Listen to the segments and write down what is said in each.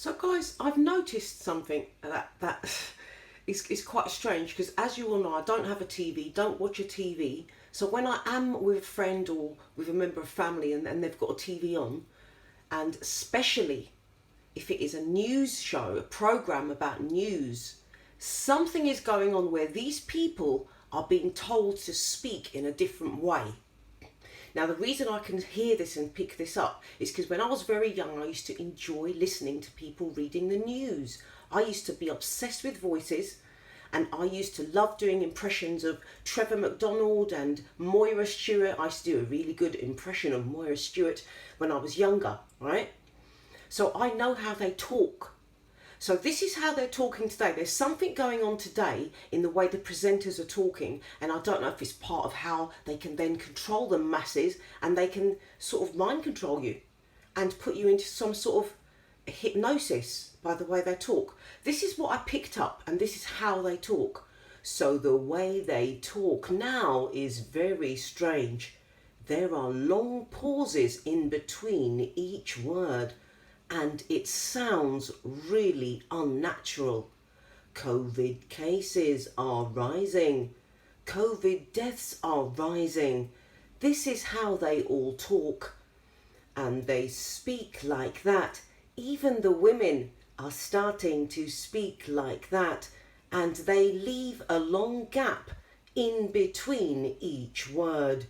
So guys, I've noticed something that is quite strange, because as you all know, I don't have a TV, don't watch a TV. So when I am with a friend or with a member of family and they've got a TV on, and especially if it is a news show, a program about news, something is going on where these people are being told to speak in a different way. Now, the reason I can hear this and pick this up is because when I was very young, I used to enjoy listening to people reading the news. I used to be obsessed with voices, and I used to love doing impressions of Trevor McDonald and Moira Stewart. I used to do a really good impression of Moira Stewart when I was younger, right? So I know how they talk. So this is how they're talking today. There's something going on today in the way the presenters are talking, and I don't know if it's part of how they can then control the masses, and they can sort of mind control you and put you into some sort of hypnosis by the way they talk. This is what I picked up, and this is how they talk. So the way they talk now is very strange. There are long pauses in between each word, and it sounds really unnatural. COVID cases are rising. COVID deaths are rising. This is how they all talk. And they speak like that. Even the women are starting to speak like that. And they leave a long gap in between each word.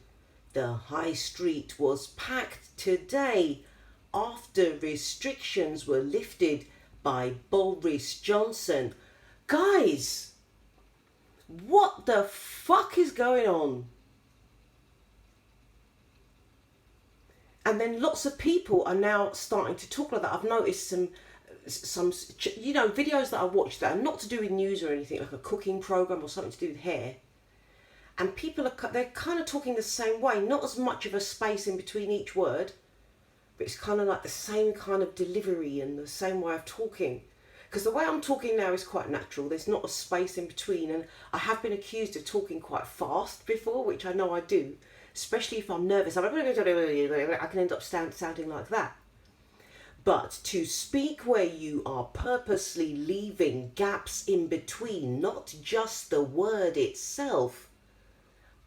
The high street was packed today after restrictions were lifted by Boris Johnson. Guys, what the fuck is going on? And then lots of people are now starting to talk like that. I've noticed some videos that I watch that are not to do with news or anything, like a cooking program or something to do with hair. And people they're kind of talking the same way, not as much of a space in between each word, but it's kind of like the same kind of delivery and the same way of talking. Because the way I'm talking now is quite natural. There's not a space in between. And I have been accused of talking quite fast before, which I know I do. Especially if I'm nervous. I can end up sounding like that. But to speak where you are purposely leaving gaps in between, not just the word itself,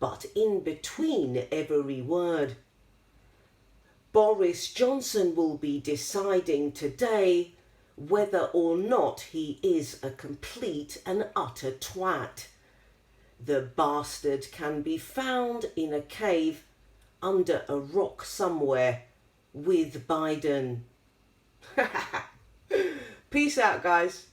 but in between every word. Boris Johnson will be deciding today whether or not he is a complete and utter twat. The bastard can be found in a cave under a rock somewhere with Biden. Peace out, guys.